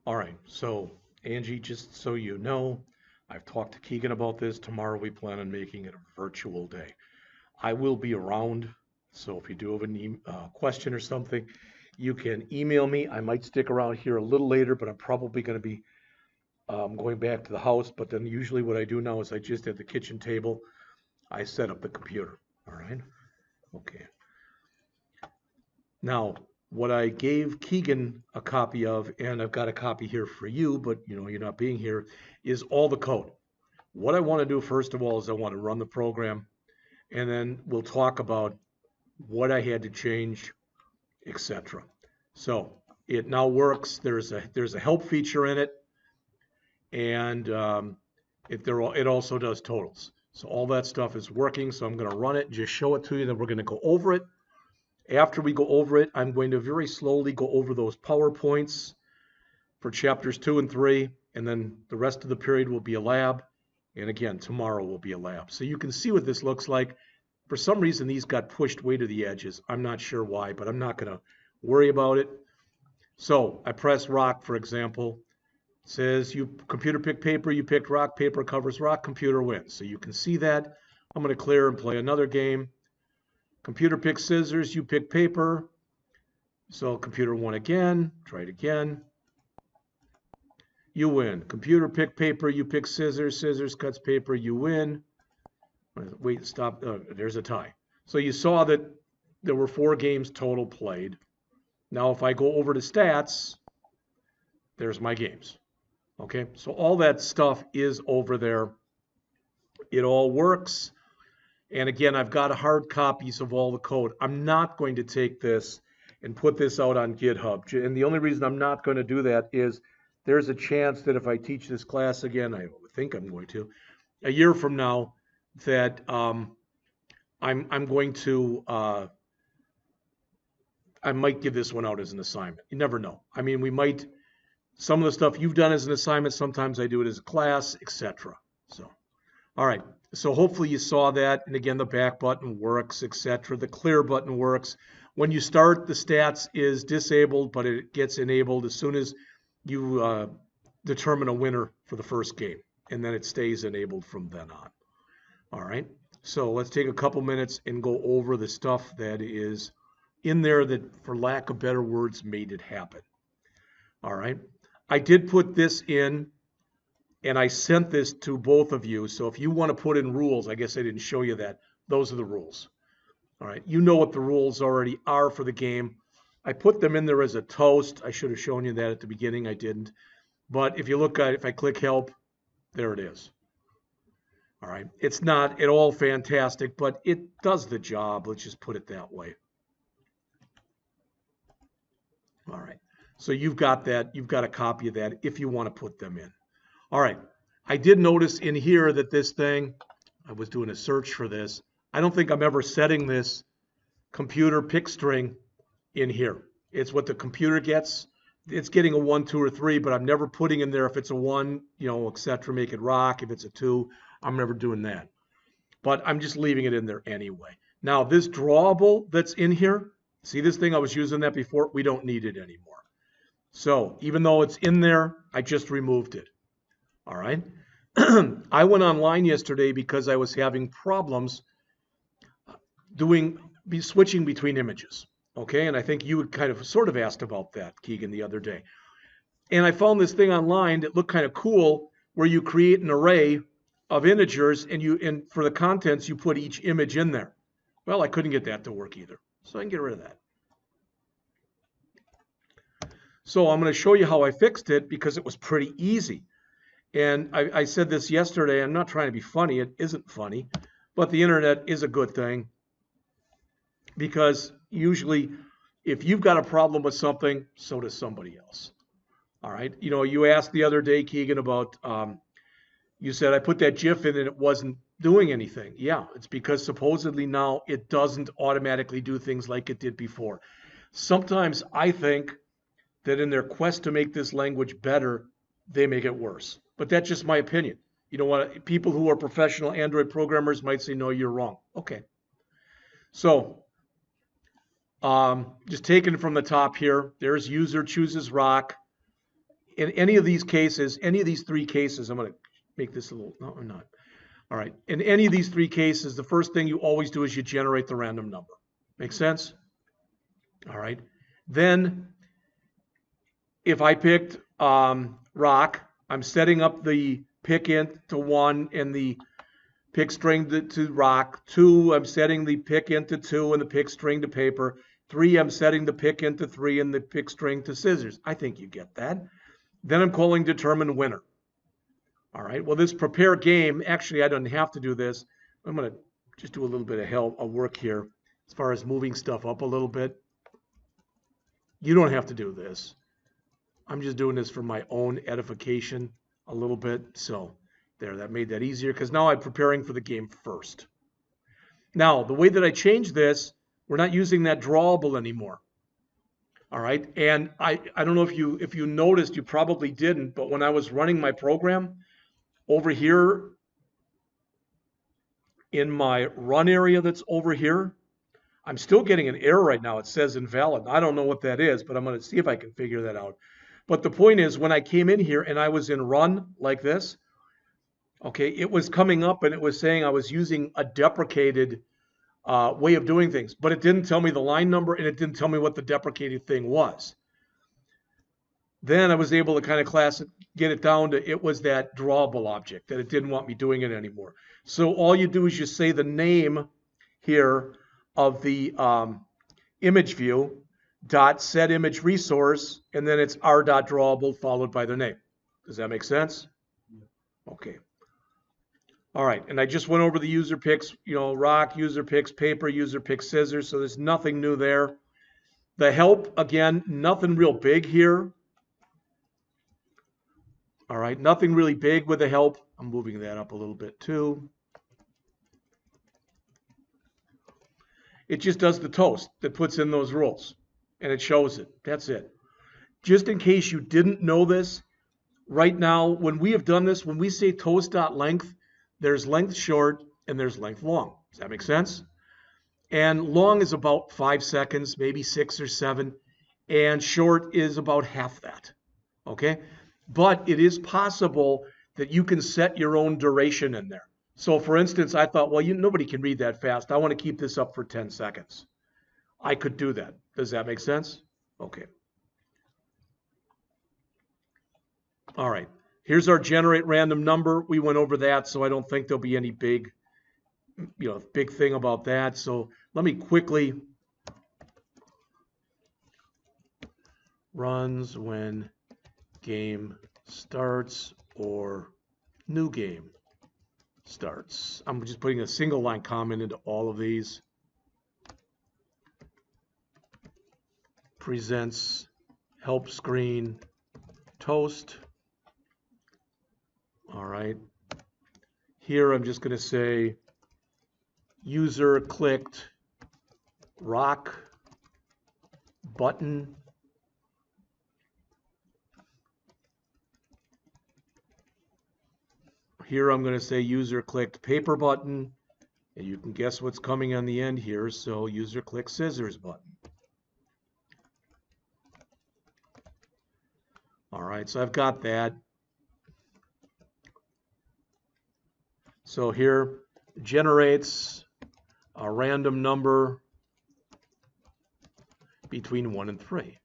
All right, so Angie, just so you know, I've talked to Keegan about this. Tomorrow we plan on making it a virtual day. I will be around, so if you do have a question or something, you can email me. I might stick around here a little later, but I'm probably going to be going back to the house. But then usually what I do now is I just at the kitchen table, I set up the computer. All right, okay. Now, what I gave Keegan a copy of, and I've got a copy here for you, but you know, you're not being here, is all the code. What I want to do first of all is I want to run the program, and then we'll talk about what I had to change, etc. So it now works. There's a help feature in it, and it also does totals. So all that stuff is working. So I'm going to run it, just show it to you, then we're going to go over it. After we go over it, I'm going to very slowly go over those PowerPoints for chapters 2 and 3, and then the rest of the period will be a lab. And again, tomorrow will be a lab. So you can see what this looks like. For some reason, these got pushed way to the edges. I'm not sure why, but I'm not going to worry about it. So I press rock, for example. It says you computer pick paper, you picked rock, paper covers rock, computer wins. So you can see that. I'm going to clear and play another game. Computer pick scissors, you pick paper. So computer won again. Try it again. You win. Computer pick paper, you pick scissors. Scissors cuts paper, you win. Wait, stop. There's a tie. So you saw that there were 4 games total played. Now if I go over to stats, there's my games. Okay, so all that stuff is over there. It all works. And again, I've got hard copies of all the code. I'm not going to take this and put this out on GitHub. And the only reason I'm not going to do that is there's a chance that if I teach this class again, I think I'm going to, a year from now, that I'm going to, I might give this one out as an assignment. You never know. I mean, we might, some of the stuff you've done as an assignment, sometimes I do it as a class, etc. So, all right. So hopefully you saw that. And again, the back button works, etc. The clear button works. When you start, the stats is disabled, but it gets enabled as soon as you determine a winner for the first game. And then it stays enabled from then on. All right. So let's take a couple minutes and go over the stuff that is in there that, for lack of better words, made it happen. All right. I did put this in, and I sent this to both of you. So if you want to put in rules, I guess I didn't show you that. Those are the rules. All right. You know what the rules already are for the game. I put them in there as a toast. I should have shown you that at the beginning. I didn't. But if you look at it, if I click help, there it is. All right. It's not at all fantastic, but it does the job. Let's just put it that way. All right. So you've got that. You've got a copy of that if you want to put them in. All right. I did notice in here that this thing, I was doing a search for this. I don't think I'm ever setting this computer pick string in here. It's what the computer gets. It's getting a 1, 2, or 3, but I'm never putting in there if it's a 1, you know, etc. Make it rock. If it's a 2, I'm never doing that. But I'm just leaving it in there anyway. Now, this drawable that's in here, see this thing? I was using that before. We don't need it anymore. So even though it's in there, I just removed it. All right. I went online yesterday because I was having problems switching between images. Okay. And I think you had kind of sort of asked about that, Keegan, the other day. And I found this thing online that looked kind of cool where you create an array of integers and for the contents, you put each image in there. Well, I couldn't get that to work either. So I can get rid of that. So I'm going to show you how I fixed it because it was pretty easy. And I said this yesterday. I'm not trying to be funny. It isn't funny. But the internet is a good thing because usually if you've got a problem with something, so does somebody else. All right. You know, you asked the other day, Keegan, about, you said I put that GIF in and it wasn't doing anything. Yeah, it's because supposedly now it doesn't automatically do things like it did before. Sometimes I think that in their quest to make this language better, they make it worse. But that's just my opinion. You know what? People who are professional Android programmers might say, no, you're wrong. Okay. So just taking it from the top here, there's user chooses rock. in any of these cases, any of these three cases, I'm going to make this a little, no, I'm not. All right, in any of these three cases, the first thing you always do is you generate the random number. Make sense? All right. Then, if I picked rock, I'm setting up the pick int to 1 and the pick string to rock. 2, I'm setting the pick int to 2 and the pick string to paper. 3, I'm setting the pick int to 3 and the pick string to scissors. I think you get that. Then I'm calling determine winner. All right, well, this prepare game, actually, I don't have to do this. I'm going to just do a little bit of work here as far as moving stuff up a little bit. You don't have to do this. I'm just doing this for my own edification a little bit. So there, that made that easier because now I'm preparing for the game first. Now, the way that I change this, we're not using that drawable anymore. All right, and I don't know if you noticed, you probably didn't, but when I was running my program, over here in my run area that's over here, I'm still getting an error right now. It says invalid. I don't know what that is, but I'm going to see if I can figure that out. But the point is, when I came in here and I was in run like this, okay, it was coming up and it was saying I was using a deprecated way of doing things, but it didn't tell me the line number and it didn't tell me what the deprecated thing was. Then I was able to kind of get it down to it was that drawable object that it didn't want me doing it anymore. So all you do is you say the name here of the image view dot set image resource, and then it's r.drawable followed by the name. Does that make sense? Okay. All right, and I just went over the user picks, rock, user picks, paper, user picks, scissors, so there's nothing new there. The help, again, nothing real big here. All right, nothing really big with the help. I'm moving that up a little bit too. It just does the toast that puts in those rules, and it shows it. That's it. Just in case you didn't know this, right now, when we have done this, when we say toast.length, there's length short and there's length long. Does that make sense? And long is about 5 seconds, maybe 6 or 7, and short is about half that. Okay? But it is possible that you can set your own duration in there. So for instance, I thought, well, nobody can read that fast. I want to keep this up for 10 seconds. I could do that. Does that make sense? Okay. All right. Here's our generate random number. We went over that, so I don't think there'll be any big thing about that. So let me quickly runs when game starts or new game starts. I'm just putting a single line comment into all of these. Presents help screen toast. All right. Here I'm just going to say user clicked rock button. Here I'm going to say user clicked paper button, and you can guess what's coming on the end here, so user clicked scissors button. All right, so I've got that. So here generates a random number between 1 and 3.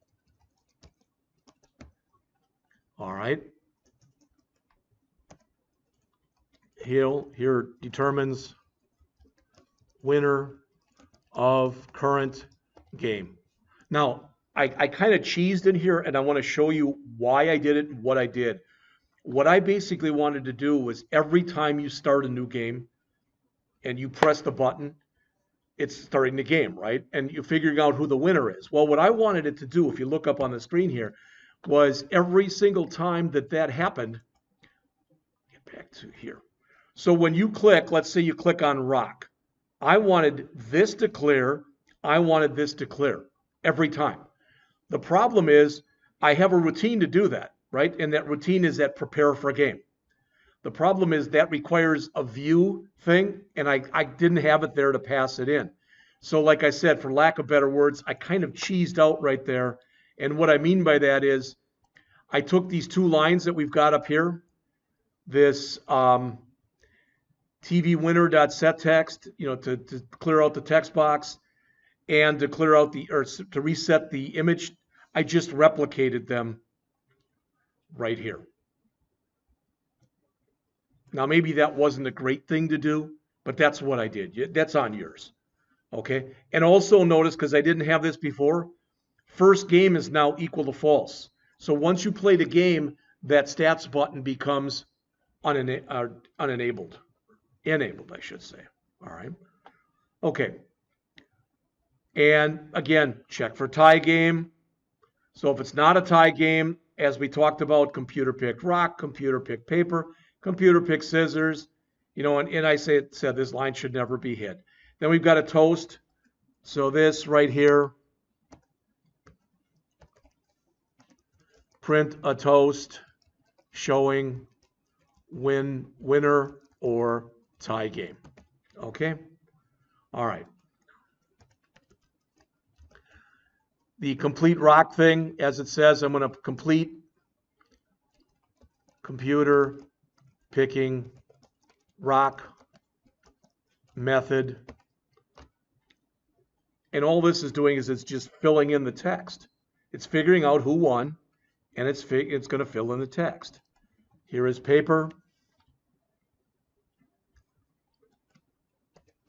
All right. Here determines winner of current game. Now, I kind of cheesed in here, and I want to show you why I did it and what I did. What I basically wanted to do was every time you start a new game and you press the button, it's starting the game, right? And you're figuring out who the winner is. Well, what I wanted it to do, if you look up on the screen here, was every single time that happened, get back to here. So when you click, let's say you click on rock, I wanted this to clear, I wanted this to clear every time. The problem is I have a routine to do that, right? And that routine is that prepare for a game. The problem is that requires a view thing, and I didn't have it there to pass it in. So like I said, for lack of better words, I kind of cheesed out right there. And what I mean by that is I took these two lines that we've got up here, this tvWinner.setText, to clear out the text box, and to clear out to reset the image. I just replicated them right here. Now, maybe that wasn't a great thing to do, but that's what I did. That's on yours. Okay. And also notice, because I didn't have this before, first game is now equal to false. So once you play the game, that stats button becomes unenabled. Enabled, I should say. All right. Okay. And again, check for tie game. So if it's not a tie game, as we talked about, computer picked rock, computer picked paper, computer picked scissors, and I said this line should never be hit. Then we've got a toast. So this right here, print a toast showing winner or tie game. Okay? All right. The complete rock thing, as it says, I'm going to complete computer picking rock method. And all this is doing is it's just filling in the text. It's figuring out who won, and it's going to fill in the text. Here is paper,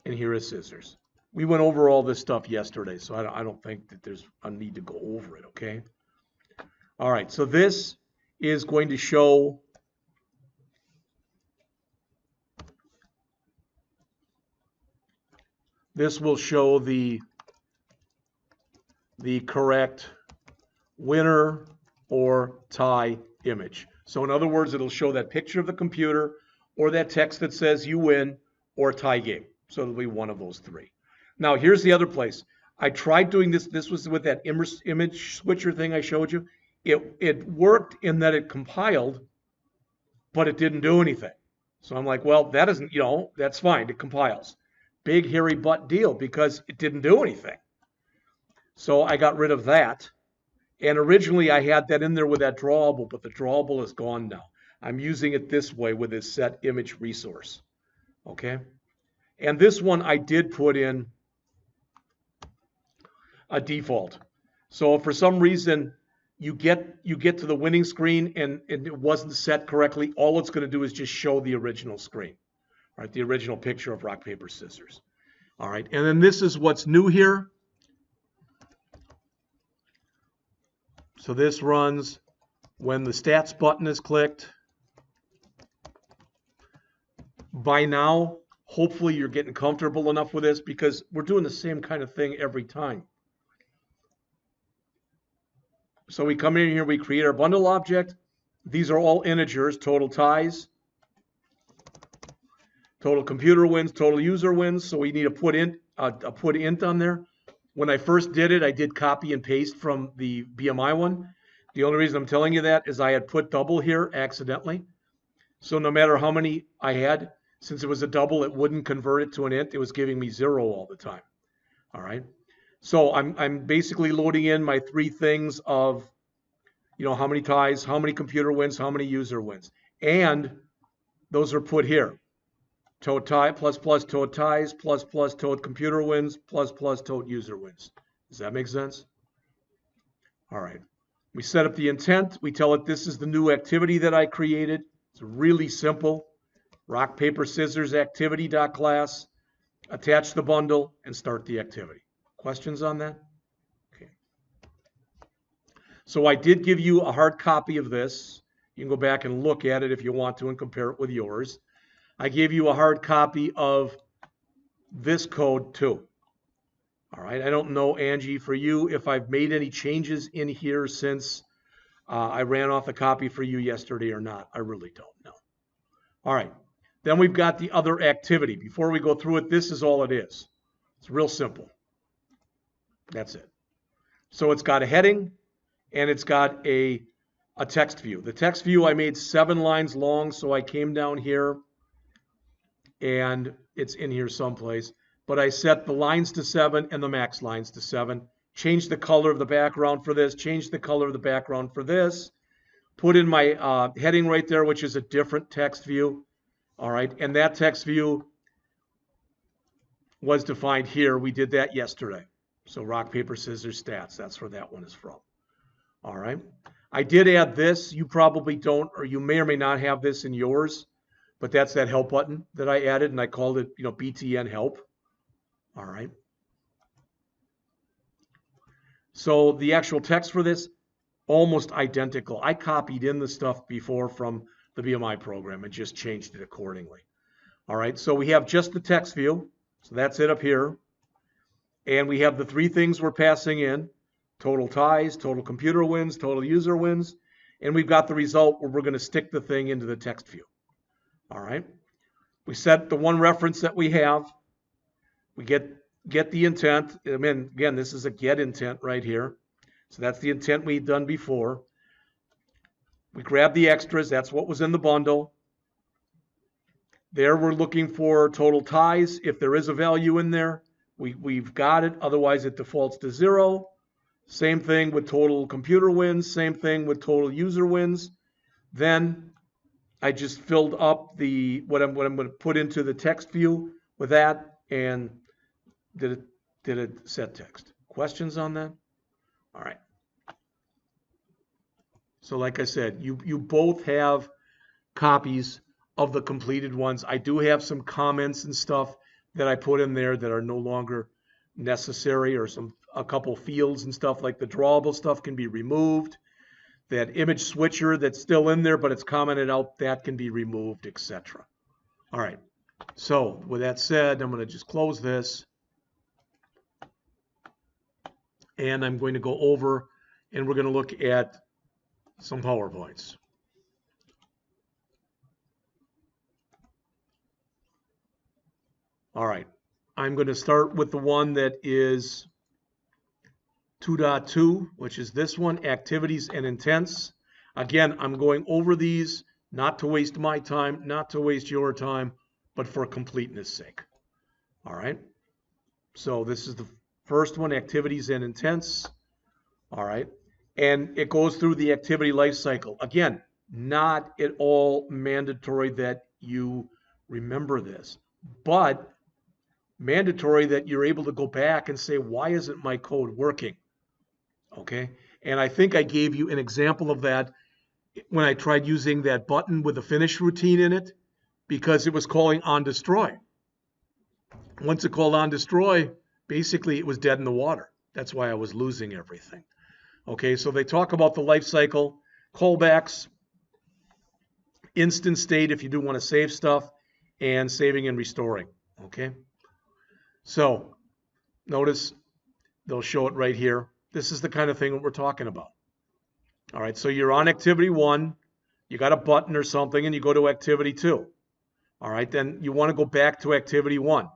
and here is scissors. We went over all this stuff yesterday, so I don't think that there's a need to go over it, okay? All right, so this is going to show will show the correct winner or tie image. So in other words, it'll show that picture of the computer or that text that says you win or tie game. So it'll be one of those three. Now, here's the other place. I tried doing this. This was with that image switcher thing I showed you. It worked in that it compiled, but it didn't do anything. So I'm like, well, that isn't, that's fine. It compiles. Big, hairy butt deal because it didn't do anything. So I got rid of that. And originally I had that in there with that drawable, but the drawable is gone now. I'm using it this way with this set image resource. Okay. And this one I did put in a default. So if for some reason you get to the winning screen and it wasn't set correctly, all it's going to do is just show the original screen, right? The original picture of rock, paper, scissors. All right, and then this is what's new here. So this runs when the stats button is clicked. By now, hopefully you're getting comfortable enough with this because we're doing the same kind of thing every time. So we come in here, we create our bundle object. These are all integers, total ties, total computer wins, total user wins. So we need a put int on there. When I first did it, I did copy and paste from the BMI one. The only reason I'm telling you that is I had put double here accidentally. So no matter how many I had, since it was a double, it wouldn't convert it to an int. It was giving me 0 all the time. All right. So I'm basically loading in my three things of, how many ties, how many computer wins, how many user wins. And those are put here. Toad tie, plus, toad ties, plus, toad computer wins, plus, toad user wins. Does that make sense? All right. We set up the intent. We tell it this is the new activity that I created. It's really simple. Rock, paper, scissors activity.class. Attach the bundle and start the activity. Questions on that? Okay. So I did give you a hard copy of this. You can go back and look at it if you want to and compare it with yours. I gave you a hard copy of this code too. All right. I don't know, Angie, for you, if I've made any changes in here since I ran off a copy for you yesterday or not. I really don't know. All right. Then we've got the other activity. Before we go through it, this is all it is. It's real simple. That's it. So it's got a heading and it's got a text view. The text view I made 7 lines long, so I came down here and it's in here someplace. But I set the lines to 7 and the max lines to 7. Change the color of the background for this. Change the color of the background for this. put in my heading right there, which is a different text view. All right, and that text view was defined here. We did that yesterday. So rock, paper, scissors, stats. That's where that one is from. All right. I did add this. You probably don't, or you may or may not have this in yours, but that's that help button that I added, and I called it, BTN help. All right. So the actual text for this, almost identical. I copied in the stuff before from the BMI program and just changed it accordingly. All right. So we have just the text view. So that's it up here. And we have the three things we're passing in: total ties, total computer wins, total user wins, and we've got the result where we're going to stick the thing into the text view. All right. We set the one reference that we have. We get the intent. I mean, again, this is a get intent right here. So that's the intent we've done before. We grab the extras. That's what was in the bundle. There we're looking for total ties. If there is a value in there, we've got it. Otherwise, it defaults to 0. Same thing with total computer wins. Same thing with total user wins. Then I just filled up what I'm going to put into the text view with that and did it set text. Questions on that? All right. So like I said, you both have copies of the completed ones. I do have some comments and stuff that I put in there that are no longer necessary, or a couple fields and stuff, like the drawable stuff can be removed. That image switcher that's still in there, but it's commented out, that can be removed, etc. All right. So with that said, I'm going to just close this. And I'm going to go over and we're going to look at some PowerPoints. All right. I'm going to start with the one that is 2.2, which is this one, activities and intents. Again, I'm going over these not to waste my time, not to waste your time, but for completeness sake. All right. So this is the first one, activities and intents. All right. And it goes through the activity life cycle. Again, not at all mandatory that you remember this, but mandatory that you're able to go back and say, why isn't my code working? Okay. And I think I gave you an example of that when I tried using that button with a finish routine in it, because it was calling on destroy. Once it called on destroy, basically it was dead in the water. That's why I was losing everything. Okay, so they talk about the life cycle, callbacks, instant state if you do want to save stuff, and saving and restoring. Okay, so notice they'll show it right here. This is the kind of thing that we're talking about. All right, so you're on activity 1, you got a button or something, and you go to activity 2. All right, then you want to go back to activity 1.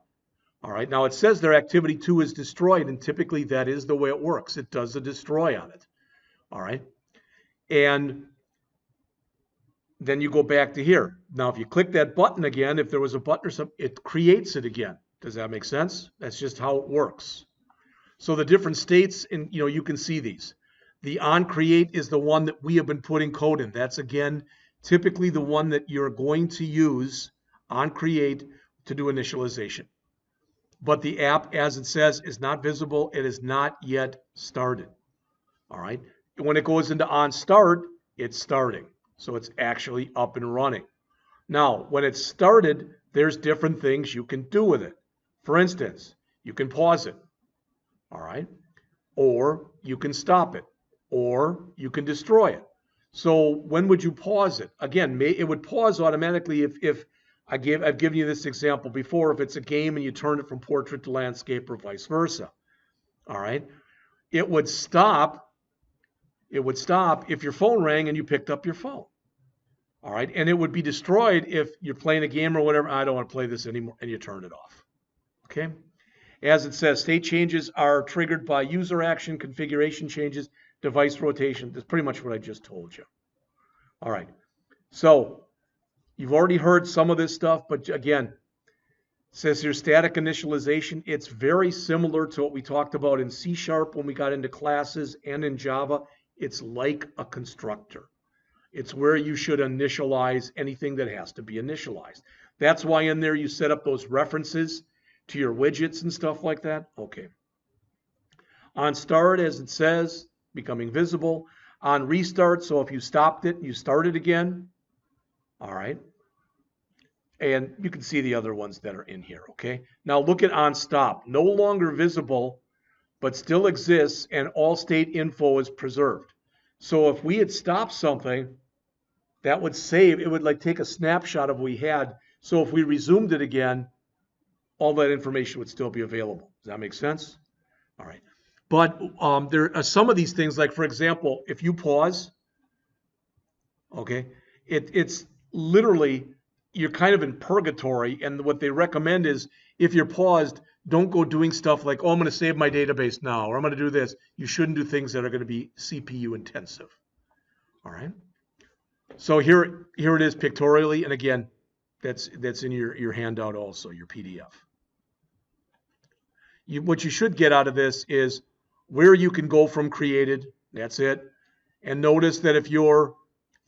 All right, now it says their activity 2 is destroyed, and typically that is the way it works. It does a destroy on it. All right, and then you go back to here. Now, if you click that button again, if there was a button or something, it creates it again. Does that make sense? That's just how it works. So the different states, and you can see these. The on create is the one that we have been putting code in. That's, again, typically the one that you're going to use on create to do initialization. But the app, as it says, is not visible. It is not yet started. All right. When it goes into Onstart, it's starting. So it's actually up and running. Now, when it's started, there's different things you can do with it. For instance, you can pause it. All right. Or you can stop it. Or you can destroy it. So when would you pause it? Again, it would pause automatically if I've given you this example before, if it's a game and you turn it from portrait to landscape or vice versa. All right. It would stop if your phone rang and you picked up your phone. All right. And it would be destroyed if you're playing a game or whatever. I don't want to play this anymore, and you turn it off. Okay. As it says, state changes are triggered by user action, configuration changes, device rotation. That's pretty much what I just told you. All right. So you've already heard some of this stuff, but again, it says here static initialization. It's very similar to what we talked about in C# when we got into classes and in Java. It's like a constructor. It's where you should initialize anything that has to be initialized. That's why in there you set up those references to your widgets and stuff like that. Okay. On start, as it says, becoming visible. On restart, so if you stopped it, you start it again. All right. And you can see the other ones that are in here, okay? Now look at on stop. No longer visible, but still exists, and all state info is preserved. So if we had stopped something, that would save, it would like take a snapshot of what we had. So if we resumed it again, all that information would still be available. Does that make sense? All right. But there are some of these things, like for example, if you pause, okay, it's literally, you're kind of in purgatory, and what they recommend is if you're paused, don't go doing stuff like, oh, I'm going to save my database now, or I'm going to do this. You shouldn't do things that are going to be CPU intensive. All right. So here it is pictorially, and again, that's in your handout also, your PDF. What you should get out of this is where you can go from created. That's it. And notice that if you're,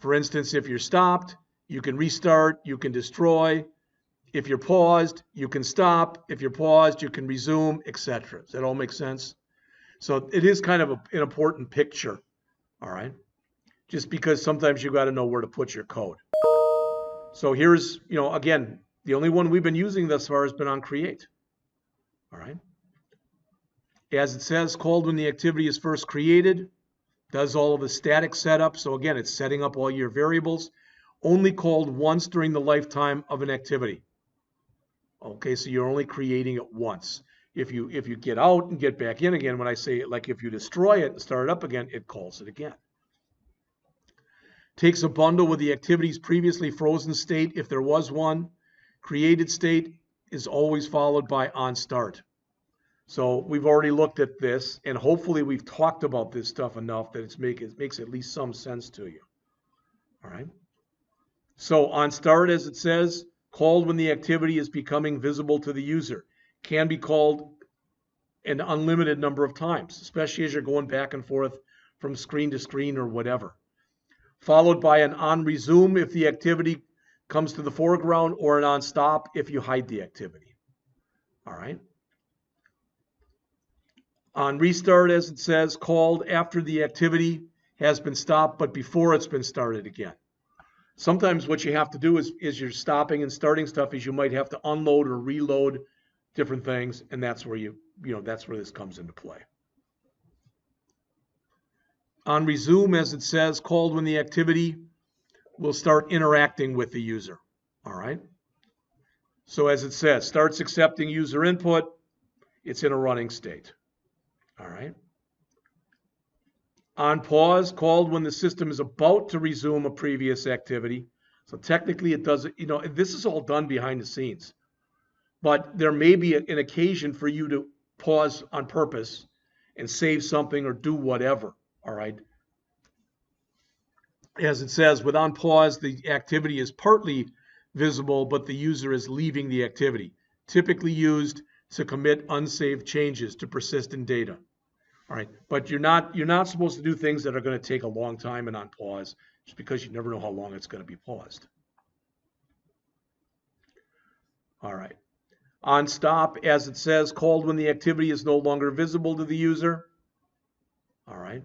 for instance, if you're stopped, you can restart, you can destroy. If you're paused, you can stop. If you're paused, you can resume, etc. Does that all make sense? So it is kind of an important picture, all right? Just because sometimes you got to know where to put your code. So here's, again, the only one we've been using thus far has been on create, all right? As it says, called when the activity is first created, does all of the static setup. So again, it's setting up all your variables. Only called once during the lifetime of an activity. Okay, so you're only creating it once. If you get out and get back in again, when I say, like if you destroy it and start it up again, it calls it again. Takes a bundle with the activity's previously frozen state, if there was one. Created state is always followed by on start. So we've already looked at this, and hopefully we've talked about this stuff enough that it makes at least some sense to you. All right. So on start, as it says, called when the activity is becoming visible to the user. Can be called an unlimited number of times, especially as you're going back and forth from screen to screen or whatever. Followed by an on resume if the activity comes to the foreground, or an on stop if you hide the activity. All right. On restart, as it says, called after the activity has been stopped, but before it's been started again. Sometimes what you have to do is you're stopping and starting stuff, is you might have to unload or reload different things, and that's where that's where this comes into play. On resume, as it says, called when the activity will start interacting with the user. All right. So as it says, starts accepting user input, it's in a running state. All right. On pause, called when the system is about to resume a previous activity. So technically it does, this is all done behind the scenes. But there may be an occasion for you to pause on purpose and save something or do whatever. All right. As it says, with on pause, the activity is partly visible, but the user is leaving the activity. Typically used to commit unsaved changes to persistent data. All right, but you're not supposed to do things that are going to take a long time and on pause, just because you never know how long it's going to be paused. All right. On stop, as it says, called when the activity is no longer visible to the user. All right.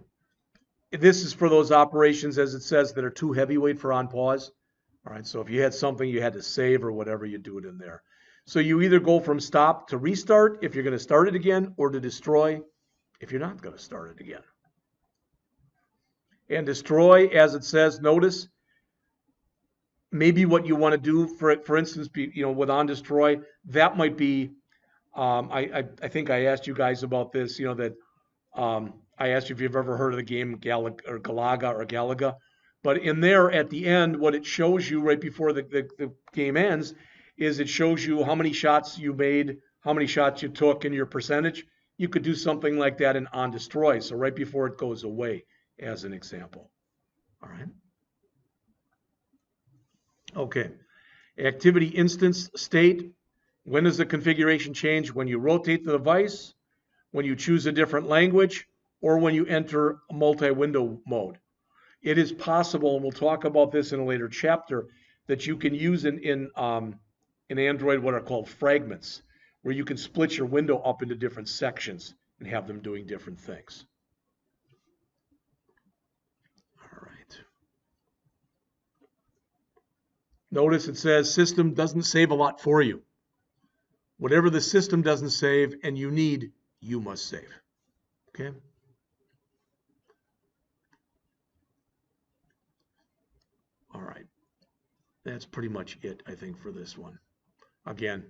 This is for those operations, as it says, that are too heavyweight for on pause. All right, so if you had something you had to save or whatever, you do it in there. So you either go from stop to restart if you're going to start it again, or to destroy if you're not going to start it again. And destroy, as it says, notice, maybe what you want to do, for instance, with on destroy, that might be, I think I asked you guys about this, that I asked you if you've ever heard of the game Galaga, but in there at the end, what it shows you right before the game ends is it shows you how many shots you made, how many shots you took, and your percentage. You could do something like that in on destroy, so right before it goes away, as an example. All right. Okay. Activity instance state. When does the configuration change? When you rotate the device, when you choose a different language, or when you enter multi-window mode. It is possible, and we'll talk about this in a later chapter, that you can use in Android what are called fragments, where you can split your window up into different sections and have them doing different things. All right. Notice it says system doesn't save a lot for you. Whatever the system doesn't save and you need, you must save. Okay? All right. That's pretty much it, I think, for this one. Again,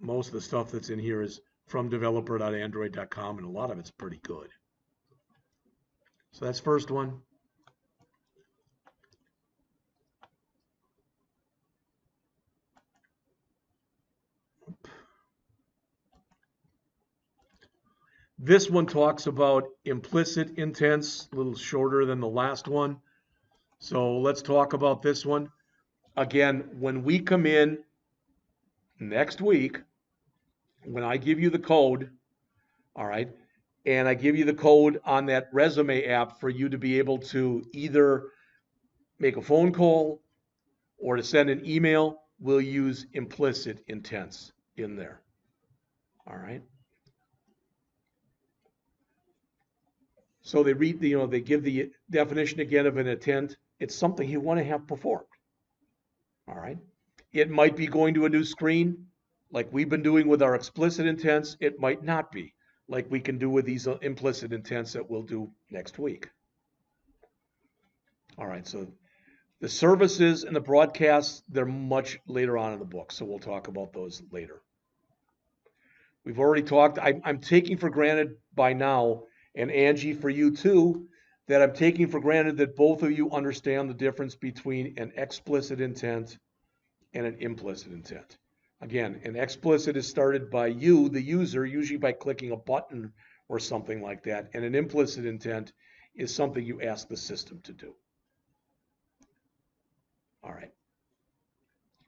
most of the stuff that's in here is from developer.android.com, and a lot of it's pretty good. So that's first one. This one talks about implicit intents, a little shorter than the last one. So let's talk about this one. Again, when we come in next week, when I give you the code, all right, and I give you the code on that resume app for you to be able to either make a phone call or to send an email, we'll use implicit intents in there. All right. So they read the, they give the definition again of an intent. It's something you want to have performed. All right. It might be going to a new screen, like we've been doing with our explicit intents. It might not be, like we can do with these implicit intents that we'll do next week. All right. So the services and the broadcasts, they're much later on in the book, so we'll talk about those later. We've already talked. I'm taking for granted by now, and Angie, for you too, that I'm taking for granted that both of you understand the difference between an explicit intent and an implicit intent. Again, an explicit is started by you, the user, usually by clicking a button or something like that, and an implicit intent is something you ask the system to do. All right.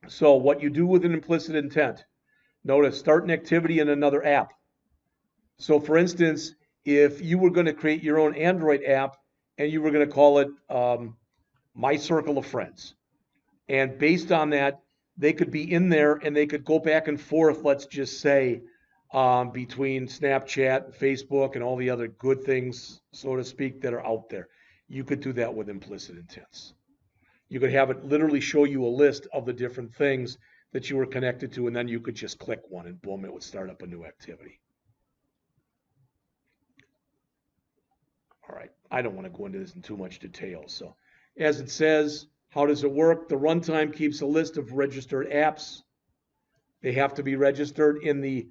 So what you do with an implicit intent, notice start an activity in another app. So for instance, if you were going to create your own Android app and you were going to call it My Circle of Friends, and based on that, they could be in there and they could go back and forth, let's just say, between Snapchat and Facebook and all the other good things, so to speak, that are out there. You could do that with implicit intents. You could have it literally show you a list of the different things that you were connected to, and then you could just click one and boom, it would start up a new activity. All right, I don't want to go into this in too much detail. So as it says, how does it work? The runtime keeps a list of registered apps. They have to be registered in the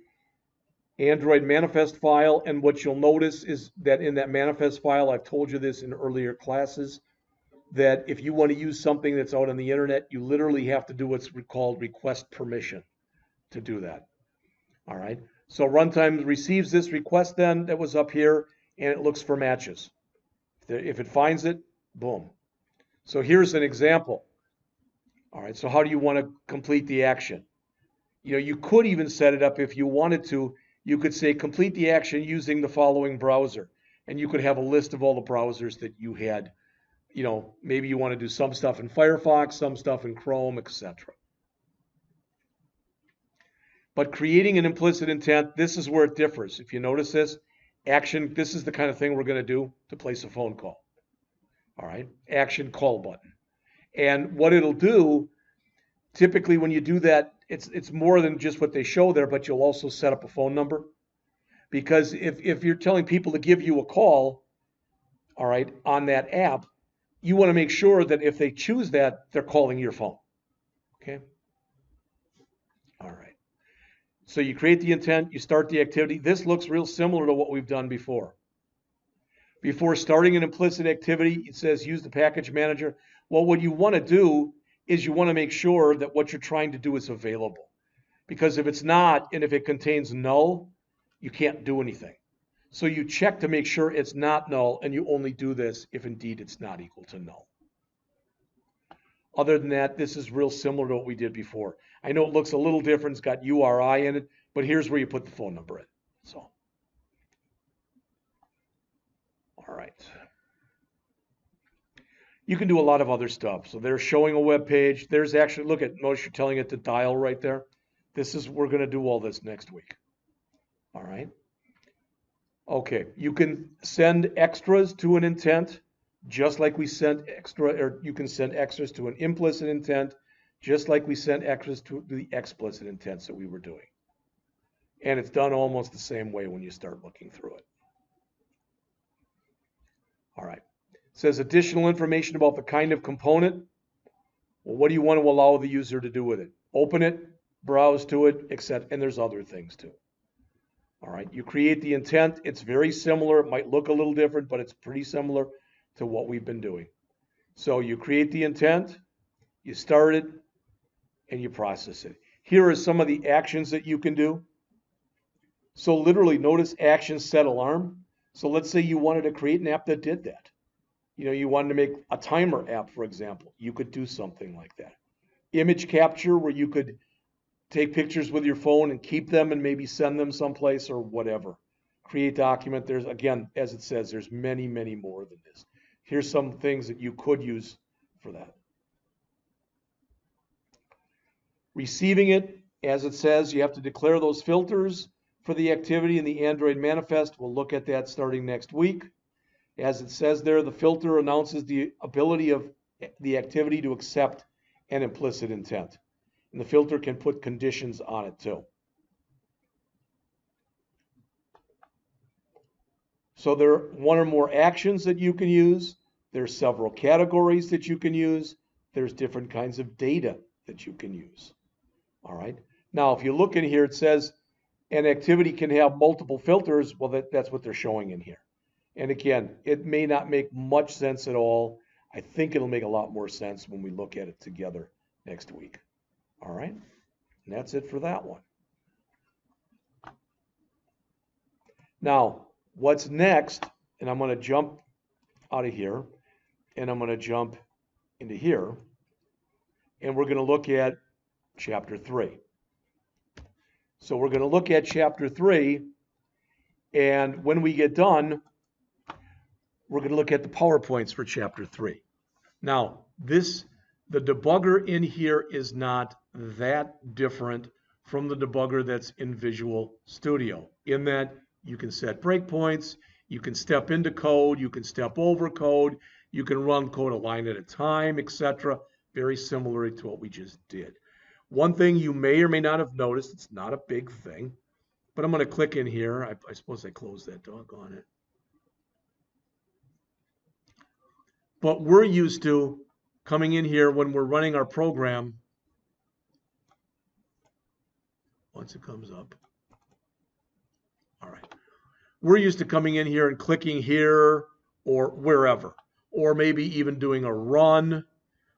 Android manifest file, and what you'll notice is that in that manifest file, I've told you this in earlier classes, that if you want to use something that's out on the internet, you literally have to do what's called request permission to do that. All right. So runtime receives this request then that was up here, and it looks for matches. If it finds it, boom. So here's an example. All right. So how do you want to complete the action? You could even set it up if you wanted to. You could say complete the action using the following browser, and you could have a list of all the browsers that you had. Maybe you want to do some stuff in Firefox, some stuff in Chrome, etc. But creating an implicit intent, this is where it differs. If you notice this, action, this is the kind of thing we're going to do to place a phone call. All right, action call button. And what it'll do, typically when you do that, it's more than just what they show there, but you'll also set up a phone number. Because if you're telling people to give you a call, all right, on that app, you want to make sure that if they choose that, they're calling your phone. Okay? All right. So you create the intent, you start the activity. This looks real similar to what we've done before. Before starting an implicit activity, it says use the package manager. Well, what you want to do is you want to make sure that what you're trying to do is available. Because if it's not, and if it contains null, you can't do anything. So you check to make sure it's not null, and you only do this if indeed it's not equal to null. Other than that, this is real similar to what we did before. I know it looks a little different. It's got URI in it, but here's where you put the phone number in. So, all right. You can do a lot of other stuff. So they're showing a web page. There's actually, look at, notice you're telling it to dial right there. We're going to do all this next week. All right. Okay, you can send extras to an intent, just like we sent you can send extras to an implicit intent, just like we sent extras to the explicit intents that we were doing. And it's done almost the same way when you start looking through it. All right. It says additional information about the kind of component. Well, what do you want to allow the user to do with it? Open it, browse to it, etc. And there's other things too. All right, you create the intent. It's very similar. It might look a little different, but it's pretty similar to what we've been doing. So you create the intent, you start it, and you process it. Here are some of the actions that you can do. So literally, notice action set alarm. So let's say you wanted to create an app that did that. You wanted to make a timer app, for example. You could do something like that. Image capture, where you could take pictures with your phone and keep them and maybe send them someplace or whatever. Create document. There's, again, as it says, there's many, many more than this. Here's some things that you could use for that. Receiving it, as it says, you have to declare those filters for the activity in the Android manifest. We'll look at that starting next week. As it says there, the filter announces the ability of the activity to accept an implicit intent. And the filter can put conditions on it too. So there are one or more actions that you can use. There's several categories that you can use. There's different kinds of data that you can use. All right. Now, if you look in here, it says an activity can have multiple filters. Well, that's what they're showing in here. And again, it may not make much sense at all. I think it'll make a lot more sense when we look at it together next week. All right, and that's it for that one. Now, what's next, and I'm going to jump out of here, and I'm going to jump into here, and we're going to look at Chapter 3. So we're going to look at Chapter 3, and when we get done, we're going to look at the PowerPoints for Chapter 3. Now, the debugger in here is not that different from the debugger that's in Visual Studio, in that you can set breakpoints, you can step into code, you can step over code, you can run code a line at a time, etc. Very similar to what we just did. One thing you may or may not have noticed, it's not a big thing, but I'm going to click in here. I suppose I closed that doggone it. But we're used to coming in here when we're running our program. Once it comes up. All right. We're used to coming in here and clicking here or wherever, or maybe even doing a run.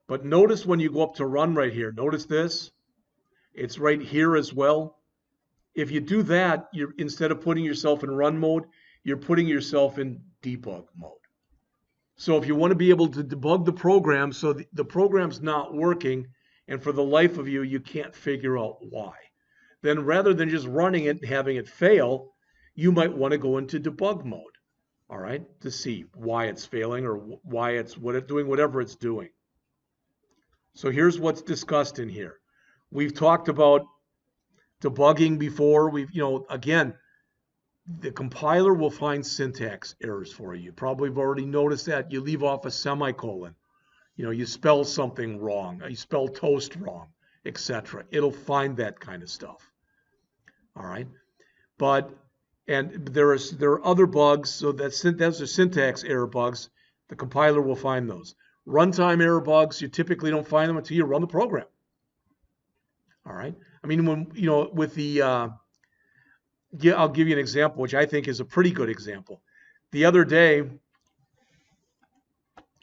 But notice when you go up to run right here, notice this. It's right here as well. If you do that, instead of putting yourself in run mode, you're putting yourself in debug mode. So if you want to be able to debug the program so the program's not working, and for the life of you, you can't figure out why, then rather than just running it and having it fail, you might want to go into debug mode, all right, to see why it's failing or why it's doing whatever it's doing. So here's what's discussed in here. We've talked about debugging before. Again, the compiler will find syntax errors for you. You probably have already noticed that. You leave off a semicolon. You spell something wrong. You spell toast wrong, etc. It'll find that kind of stuff. All right. And there are other bugs. So those are syntax error bugs. The compiler will find those. Runtime error bugs, you typically don't find them until you run the program. All right. I mean, with the I'll give you an example, which I think is a pretty good example. The other day,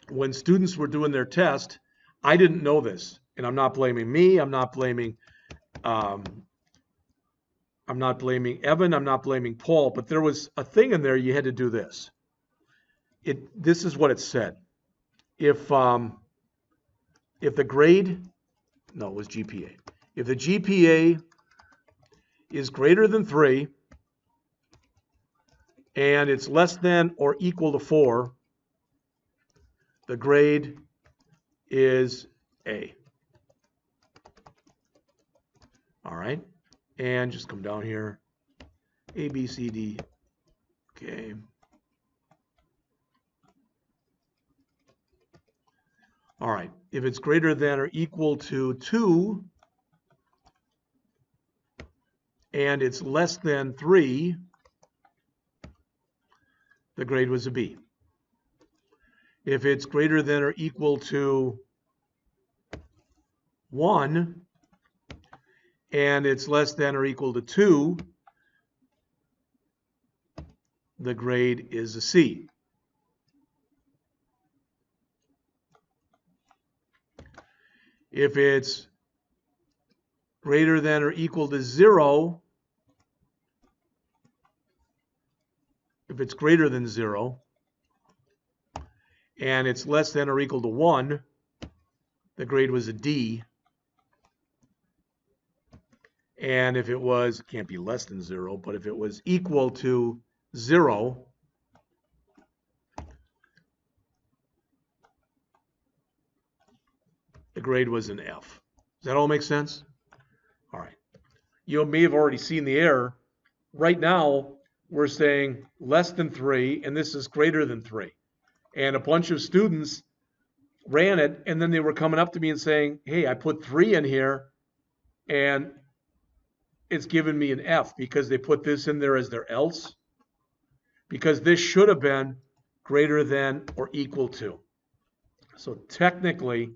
when students were doing their test, I didn't know this, and I'm not blaming me. I'm not blaming Evan. I'm not blaming Paul. But there was a thing in there. You had to do this. This is what it said. If the grade, no, it was GPA. If the GPA is greater than 3 and it's less than or equal to 4, the grade is A. All right, and just come down here, A, B, C, D, okay. All right, if it's greater than or equal to 2, and it's less than 3, the grade was a B. If it's greater than or equal to 1, and it's less than or equal to 2, the grade is a C. If it's greater than or equal to 0, if it's greater than 0, and it's less than or equal to 1, the grade was a D. And if it was, it can't be less than 0, but if it was equal to 0, the grade was an F. Does that all make sense? All right. You may have already seen the error. Right now, we're saying less than 3, and this is greater than 3. And a bunch of students ran it, and then they were coming up to me and saying, hey, I put 3 in here, and it's given me an F because they put this in there as their else. Because this should have been greater than or equal to. So technically,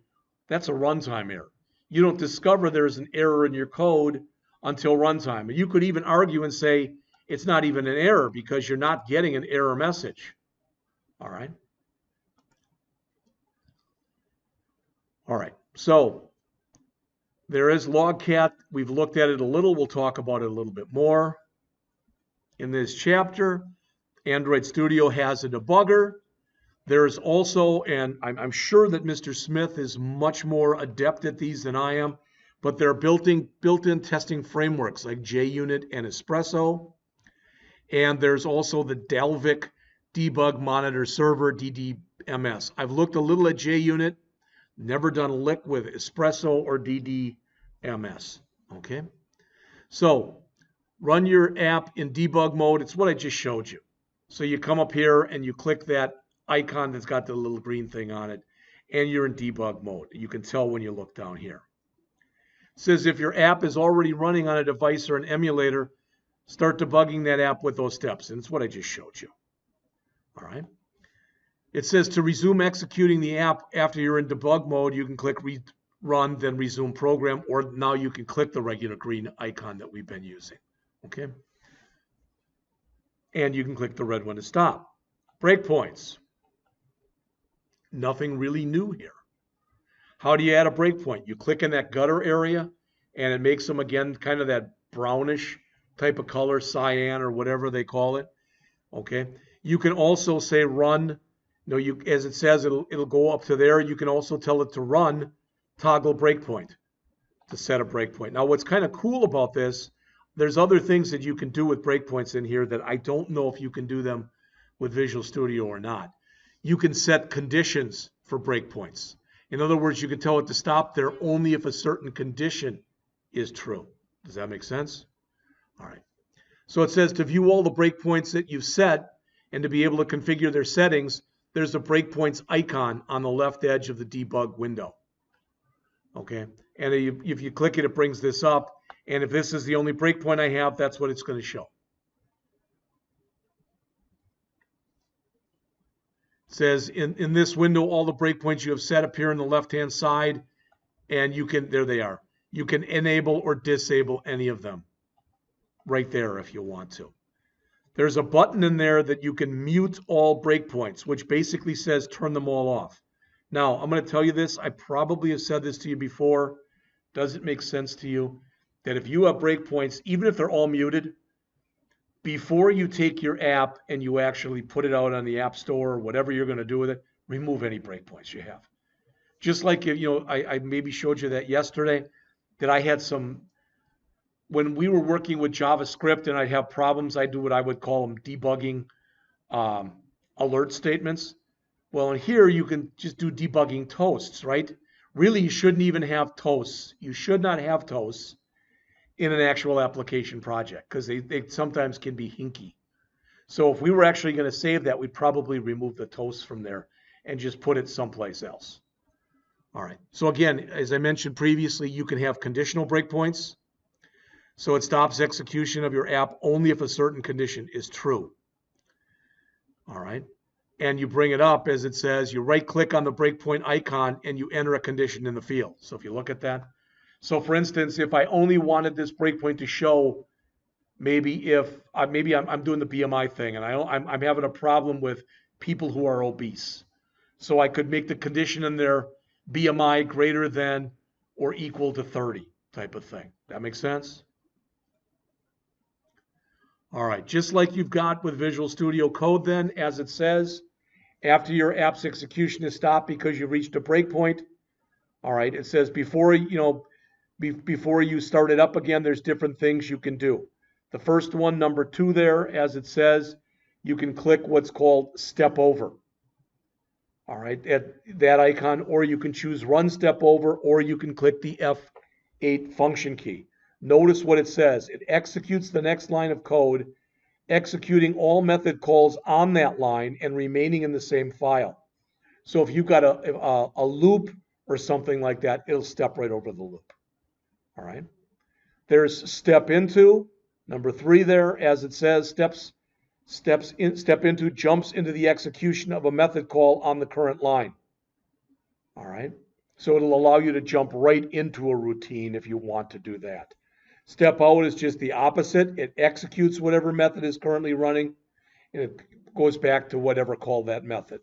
that's a runtime error. You don't discover there's an error in your code until runtime. And you could even argue and say it's not even an error because you're not getting an error message. All right. All right. So there is logcat. We've looked at it a little. We'll talk about it a little bit more in this chapter. Android Studio has a debugger. There's also, and I'm sure that Mr. Smith is much more adept at these than I am, but there are built-in testing frameworks like JUnit and Espresso. And there's also the Dalvik Debug Monitor Server, DDMS. I've looked a little at JUnit, never done a lick with Espresso or DDMS, okay? So run your app in debug mode. It's what I just showed you. So you come up here and you click that icon that's got the little green thing on it, and you're in debug mode. You can tell when you look down here. It says if your app is already running on a device or an emulator, start debugging that app with those steps, and it's what I just showed you. All right. It says to resume executing the app after you're in debug mode, you can click run, then resume program, or now you can click the regular green icon that we've been using. Okay. And you can click the red one to stop. Breakpoints. Nothing really new here. How do you add a breakpoint? You click in that gutter area, and it makes them, again, kind of that brownish type of color, cyan or whatever they call it. Okay. You can also say run. As it says, it'll go up to there. You can also tell it to run toggle breakpoint to set a breakpoint. Now, what's kind of cool about this, there's other things that you can do with breakpoints in here that I don't know if you can do them with Visual Studio or not. You can set conditions for breakpoints. In other words, you can tell it to stop there only if a certain condition is true. Does that make sense? All right. So it says to view all the breakpoints that you've set and to be able to configure their settings, there's a breakpoints icon on the left edge of the debug window. Okay. And if you click it, it brings this up. And if this is the only breakpoint I have, that's what it's going to show. It says in this window, all the breakpoints you have set appear on the left-hand side, and you can, there they are. You can enable or disable any of them right there if you want to. There's a button in there that you can mute all breakpoints, which basically says turn them all off. Now, I'm going to tell you this. I probably have said this to you before. Does it make sense to you that if you have breakpoints, even if they're all muted, before you take your app and you actually put it out on the App Store or whatever you're going to do with it, remove any breakpoints you have. Just like, I maybe showed you that yesterday, that I had some, when we were working with JavaScript and I'd have problems, I'd do what I would call them debugging alert statements. Well, in here, you can just do debugging toasts, right? Really, you shouldn't even have toasts. You should not have toasts in an actual application project because they sometimes can be hinky. So if we were actually going to save that, we'd probably remove the toasts from there and just put it someplace else. All right. So again, as I mentioned previously, you can have conditional breakpoints. So it stops execution of your app only if a certain condition is true. All right. And you bring it up as it says, you right click on the breakpoint icon and you enter a condition in the field. So if you look at that, so for instance, if I only wanted this breakpoint to show maybe if I'm doing the BMI thing and I'm having a problem with people who are obese. So I could make the condition in there BMI greater than or equal to 30 type of thing. That makes sense? All right, just like you've got with Visual Studio Code then, as it says, after your app's execution is stopped because you reached a breakpoint, all right, it says before you start it up again, there's different things you can do. The first one, number 2 there, as it says, you can click what's called step over. All right, at that icon, or you can choose run step over, or you can click the F8 function key. Notice what it says. It executes the next line of code, executing all method calls on that line and remaining in the same file. So if you've got a loop or something like that, it'll step right over the loop. All right. There's step into, number 3 there, as it says, step into jumps into the execution of a method call on the current line. All right. So it'll allow you to jump right into a routine if you want to do that. Step out is just the opposite. It executes whatever method is currently running, and it goes back to whatever called that method.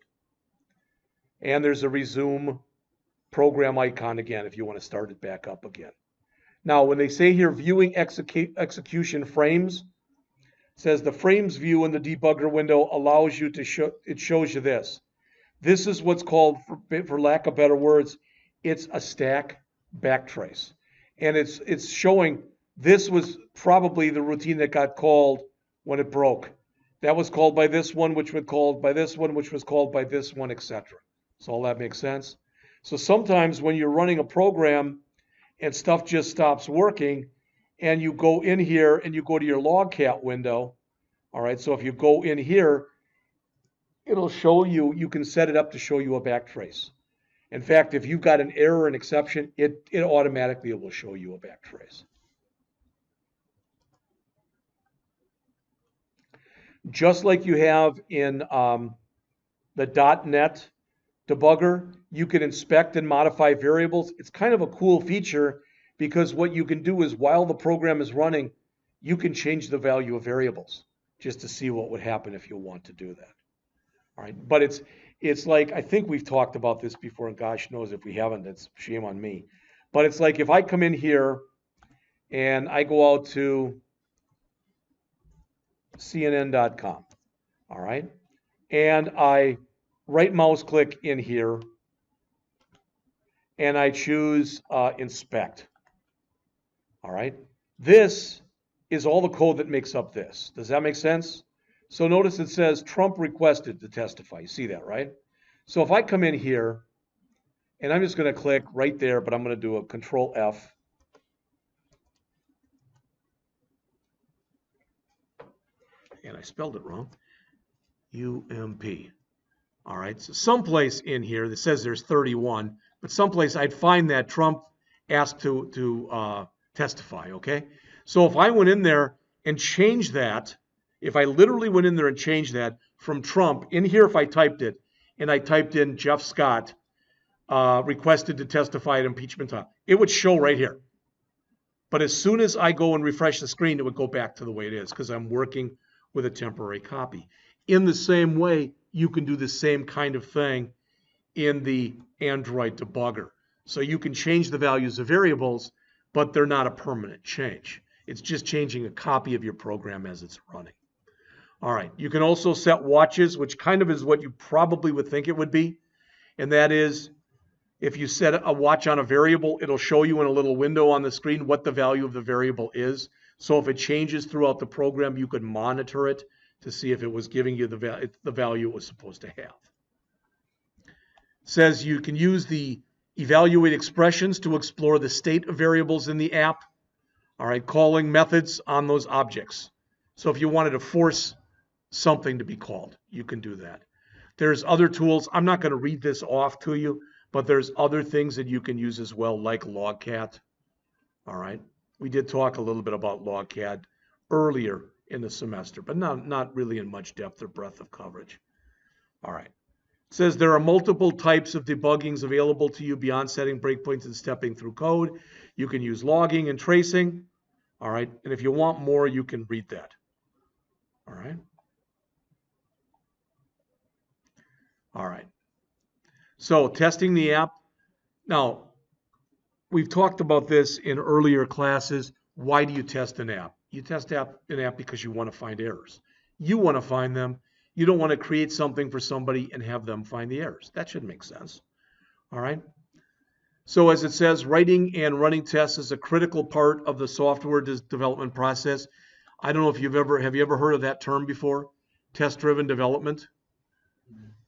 And there's a resume program icon again if you want to start it back up again. Now, when they say here viewing execution frames, it says the frames view in the debugger window allows you to show, it shows you this. This is what's called, for lack of better words, it's a stack backtrace. And it's showing this was probably the routine that got called when it broke. That was called by this one, which was called by this one, which was called by this one, etc. So all that makes sense? So sometimes when you're running a program and stuff just stops working, and you go in here and you go to your logcat window, all right, so if you go in here, it'll show you, you can set it up to show you a backtrace. In fact, if you've got an error, an exception, it automatically will show you a backtrace. Just like you have in the .NET debugger, you can inspect and modify variables. It's kind of a cool feature because what you can do is while the program is running, you can change the value of variables just to see what would happen if you want to do that. All right, but it's like, I think we've talked about this before, and gosh knows if we haven't, that's shame on me. But it's like if I come in here and I go out to CNN.com, all right, and I right mouse click in here and I choose inspect. All right, this is all the code that makes up this. Does that make sense? So notice it says Trump requested to testify. You see that, right? So if I come in here and I'm just going to click right there, but I'm going to do a Control F. And I spelled it wrong. UMP. All right, so someplace in here that says there's 31, but someplace I'd find that Trump asked to testify, okay? So if I went in there and changed that, if I literally went in there and changed that from Trump, in here if I typed it, and I typed in Jeff Scott requested to testify at impeachment time, it would show right here. But as soon as I go and refresh the screen, it would go back to the way it is because I'm working with a temporary copy. In the same way, you can do the same kind of thing in the Android debugger. So you can change the values of variables, but they're not a permanent change. It's just changing a copy of your program as it's running. All right, you can also set watches, which kind of is what you probably would think it would be. And that is, if you set a watch on a variable, it'll show you in a little window on the screen what the value of the variable is. So if it changes throughout the program, you could monitor it to see if it was giving you the value it was supposed to have. says you can use the evaluate expressions to explore the state of variables in the app. All right, calling methods on those objects. So if you wanted to force something to be called, you can do that. There's other tools. I'm not going to read this off to you, but there's other things that you can use as well, like logcat. All right, we did talk a little bit about logcat earlier in the semester, but not really in much depth or breadth of coverage. All right. It says there are multiple types of debuggings available to you beyond setting breakpoints and stepping through code. You can use logging and tracing. All right. And if you want more, you can read that. All right. All right. So testing the app. Now, we've talked about this in earlier classes. Why do you test an app? You test an app because you want to find errors. You want to find them. You don't want to create something for somebody and have them find the errors. That should make sense. All right. So as it says, writing and running tests is a critical part of the software development process. I don't know if have you ever heard of that term before? Test-driven development.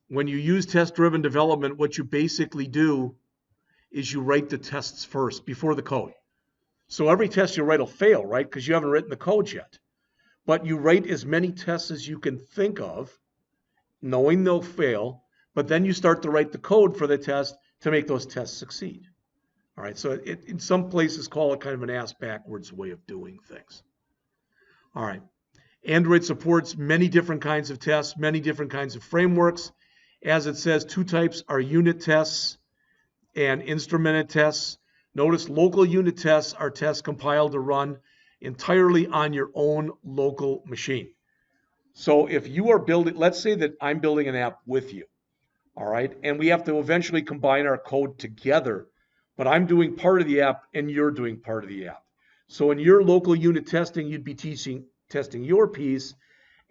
When you use test-driven development, what you basically do is you write the tests first before the code. So every test you write will fail, right? Because you haven't written the code yet. But you write as many tests as you can think of, knowing they'll fail, but then you start to write the code for the test to make those tests succeed. All right, so in some places call it kind of an ass-backwards way of doing things. All right, Android supports many different kinds of tests, many different kinds of frameworks. As it says, two types are unit tests and instrumented tests. Notice local unit tests are tests compiled to run entirely on your own local machine. So if you are building, let's say that I'm building an app with you, all right, and we have to eventually combine our code together, but I'm doing part of the app and you're doing part of the app. So in your local unit testing, you'd be testing your piece,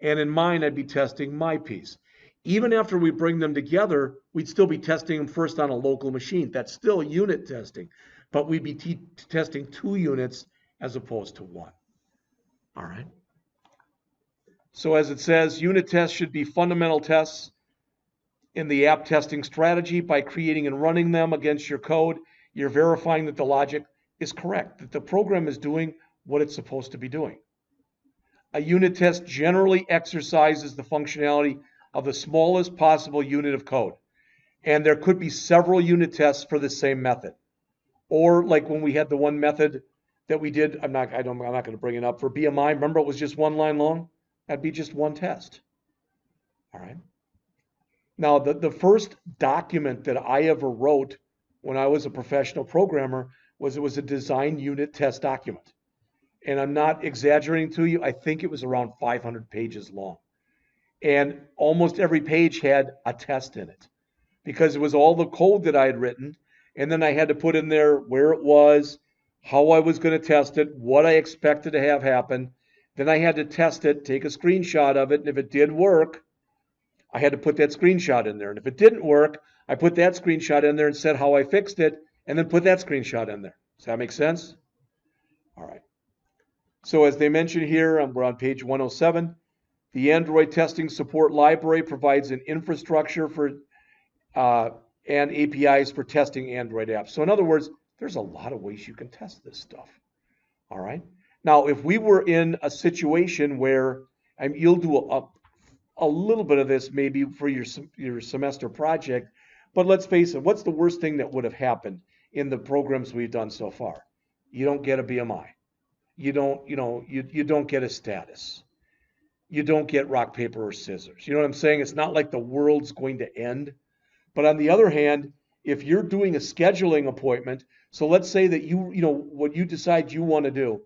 and in mine, I'd be testing my piece. Even after we bring them together, we'd still be testing them first on a local machine. That's still unit testing, but we'd be testing two units as opposed to one. All right. So as it says, unit tests should be fundamental tests in the app testing strategy. By creating and running them against your code, you're verifying that the logic is correct, that the program is doing what it's supposed to be doing. A unit test generally exercises the functionality of the smallest possible unit of code. And there could be several unit tests for the same method. Or like when we had the one method that we did, I'm not going to bring it up, for BMI, remember it was just one line long? That'd be just one test. All right. Now, the first document that I ever wrote when I was a professional programmer was a design unit test document. And I'm not exaggerating to you. I think it was around 500 pages long. And almost every page had a test in it because it was all the code that I had written. And then I had to put in there where it was, how I was going to test it, what I expected to have happen. Then I had to test it, take a screenshot of it. And if it did work, I had to put that screenshot in there. And if it didn't work, I put that screenshot in there and said how I fixed it, and then put that screenshot in there. Does that make sense? All right. So as they mentioned here, we're on page 107. The Android Testing Support Library provides an infrastructure for and APIs for testing Android apps. So in other words, there's a lot of ways you can test this stuff. All right. Now, if we were in a situation where you'll do a little bit of this maybe for your semester project, but let's face it, what's the worst thing that would have happened in the programs we've done so far? You don't get a BMI. You don't get a status. You don't get rock, paper, or scissors. You know what I'm saying? It's not like the world's going to end. But on the other hand, if you're doing a scheduling appointment, so let's say that what you decide you want to do,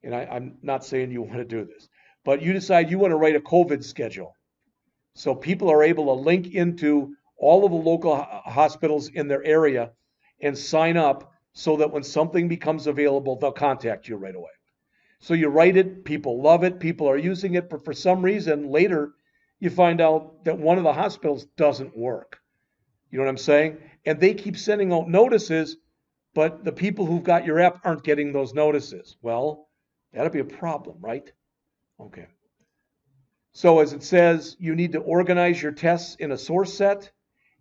and I'm not saying you want to do this, but you decide you want to write a COVID schedule. So people are able to link into all of the local hospitals in their area and sign up so that when something becomes available, they'll contact you right away. So you write it, people love it, people are using it, but for some reason later you find out that one of the hospitals doesn't work. You know what I'm saying? And they keep sending out notices, but the people who've got your app aren't getting those notices. Well, that'll be a problem, right? Okay. So as it says, you need to organize your tests in a source set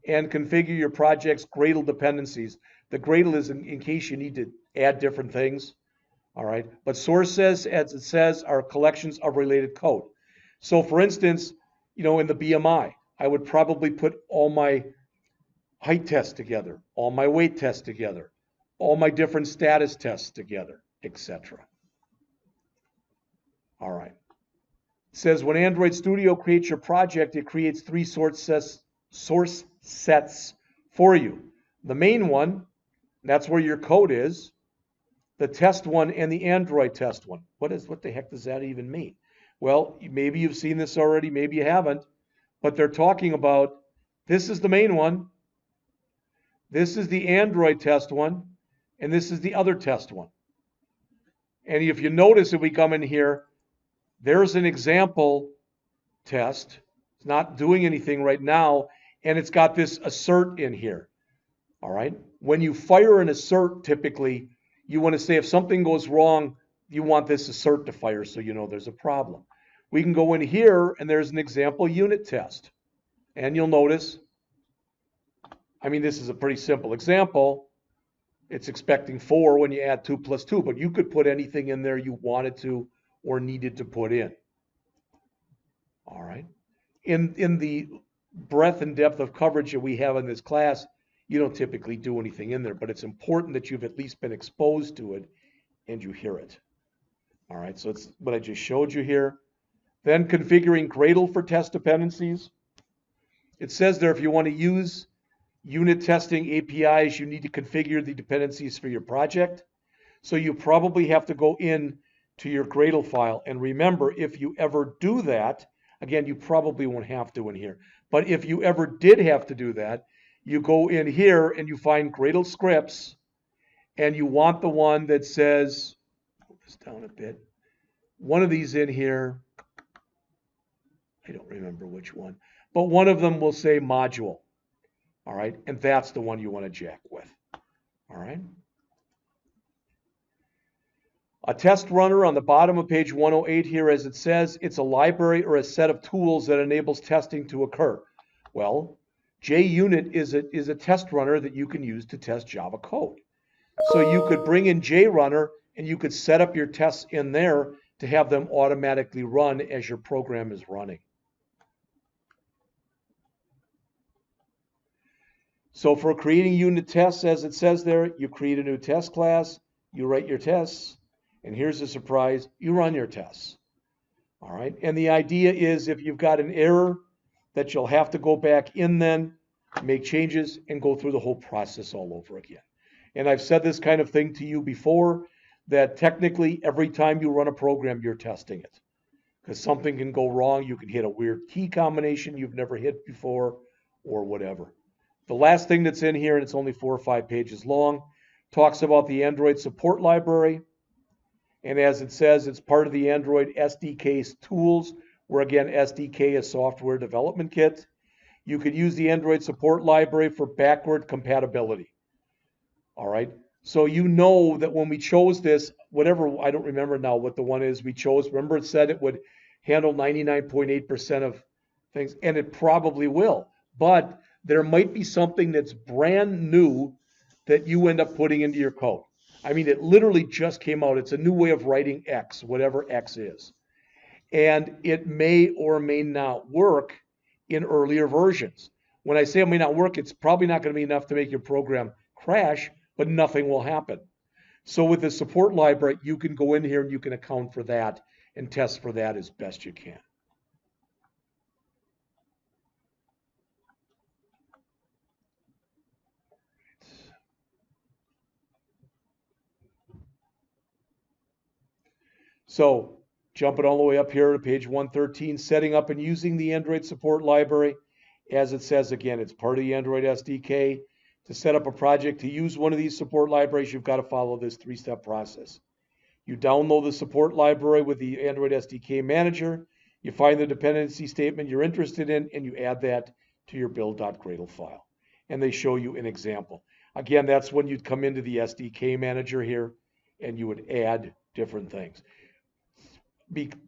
and configure your project's Gradle dependencies. The Gradle is in case you need to add different things. All right, but source says, as it says, are collections of related code. So for instance, in the BMI, I would probably put all my height tests together, all my weight tests together, all my different status tests together, etc. All right. It says when Android Studio creates your project, it creates 3 source sets for you. The main one, that's where your code is, the test one, and the Android test one. What the heck does that even mean? Well, maybe you've seen this already, maybe you haven't, but they're talking about this is the main one, this is the Android test one, and this is the other test one. And if you notice, if we come in here, there's an example test. It's not doing anything right now, and it's got this assert in here. All right. When you fire an assert, typically, you want to say if something goes wrong, you want this assert to fire so you know there's a problem. We can go in here, and there's an example unit test. And you'll notice, this is a pretty simple example. It's expecting 4 when you add 2 plus 2, but you could put anything in there you wanted to or needed to put in. All right. In the breadth and depth of coverage that we have in this class, you don't typically do anything in there, but it's important that you've at least been exposed to it and you hear it. All right, so it's what I just showed you here. Then configuring Gradle for test dependencies. It says there if you want to use unit testing APIs, you need to configure the dependencies for your project. So you probably have to go in to your Gradle file. And remember, if you ever do that, again, you probably won't have to in here, but if you ever did have to do that, you go in here and you find Gradle scripts, and you want the one that says, move this down a bit, one of these in here, I don't remember which one, but one of them will say module. All right, and that's the one you want to jack with. All right. A test runner on the bottom of page 108 here, as it says, it's a library or a set of tools that enables testing to occur. Well, JUnit is a test runner that you can use to test Java code. So you could bring in JRunner and you could set up your tests in there to have them automatically run as your program is running. So for creating unit tests, as it says there, you create a new test class, you write your tests, and here's a surprise, you run your tests. All right, and the idea is if you've got an error that you'll have to go back in then, make changes, and go through the whole process all over again. And I've said this kind of thing to you before, that technically every time you run a program, you're testing it. Because something can go wrong, you can hit a weird key combination you've never hit before, or whatever. The last thing that's in here, and it's only 4 or 5 pages long, talks about the Android support library. And as it says, it's part of the Android SDK's tools, where again, SDK is software development kit. You could use the Android support library for backward compatibility. All right. So you know that when we chose this, whatever, I don't remember now what the one is we chose. Remember it said it would handle 99.8% of things, and it probably will. But there might be something that's brand new that you end up putting into your code. It literally just came out. It's a new way of writing X, whatever X is. And it may or may not work in earlier versions. When I say it may not work, it's probably not going to be enough to make your program crash, but nothing will happen. So with the support library, you can go in here and you can account for that and test for that as best you can. So jumping all the way up here to page 113, setting up and using the Android support library. As it says, again, it's part of the Android SDK. To set up a project to use one of these support libraries, you've got to follow this 3-step process. You download the support library with the Android Sdk Manager. You find the dependency statement you're interested in, and you add that to your build.gradle file. And they show you an example. Again, that's when you'd come into the Sdk Manager here, and you would add different things.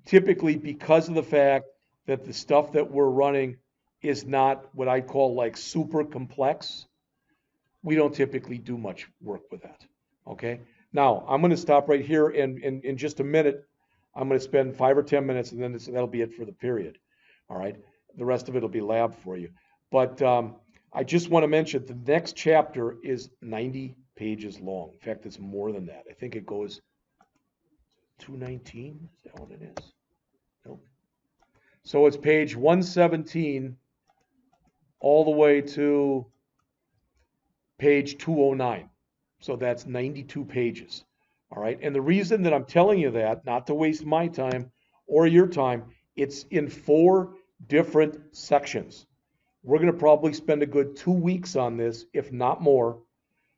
Typically, because of the fact that the stuff that we're running is not what I call like super complex, we don't typically do much work with that. Okay. Now I'm going to stop right here, and in just a minute, I'm going to spend 5 or 10 minutes, and then that'll be it for the period. All right. The rest of it will be lab for you. But I just want to mention the next chapter is 90 pages long. In fact, it's more than that. I think it goes 219. Is that what it is? Nope. So it's page 117 all the way to page 209. So that's 92 pages. All right. And the reason that I'm telling you that, not to waste my time or your time, it's in 4 different sections. We're going to probably spend a good 2 weeks on this, if not more.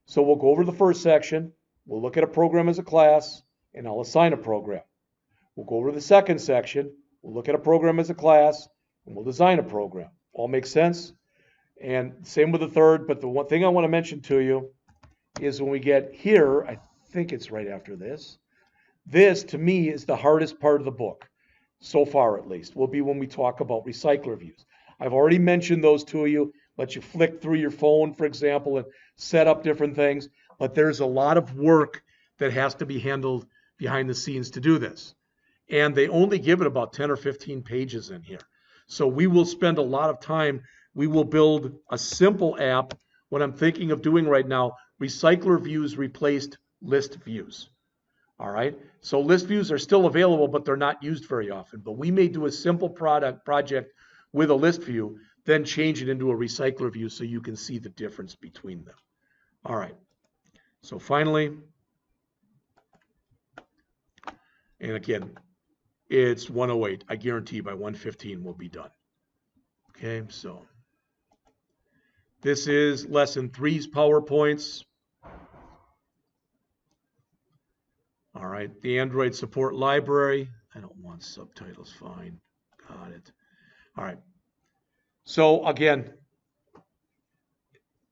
So we'll go over the first section. We'll look at a program as a class, and I'll assign a program. We'll go over the second section. We'll look at a program as a class, and we'll design a program. All makes sense? And same with the third, but the one thing I want to mention to you is when we get here, I think it's right after this. This, to me, is the hardest part of the book, so far at least, will be when we talk about recycler views. I've already mentioned those to you, let you flick through your phone, for example, and set up different things, but there's a lot of work that has to be handled behind the scenes to do this. And they only give it about 10 or 15 pages in here. So we will spend a lot of time. We will build a simple app. What I'm thinking of doing right now, recycler views replaced list views. All right. So list views are still available, but they're not used very often. But we may do a simple project with a list view, then change it into a recycler view so you can see the difference between them. All right. So finally, and again, it's 108. I guarantee by 115 we'll be done. Okay, so this is lesson 3's PowerPoints. All right, the Android support library. I don't want subtitles, fine. Got it. All right. So again,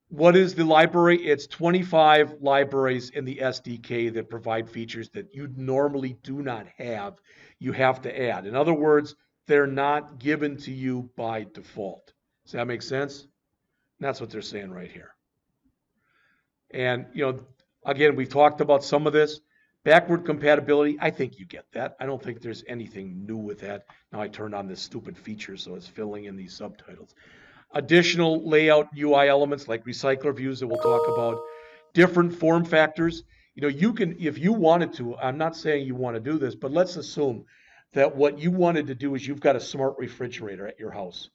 what is the library? It's 25 libraries in the SDK that provide features that you normally do not have. You have to add. In other words, they're not given to you by default. Does that make sense? That's what they're saying right here. And, you know, again, we've talked about some of this. Backward compatibility, I think you get that. I don't think there's anything new with that. Now I turned on this stupid feature, so it's filling in these subtitles. Additional layout UI elements like recycler views that we'll talk about. Different form factors. You know, you can, if you wanted to, I'm not saying you want to do this, but let's assume that what you wanted to do is you've got a smart refrigerator at your house.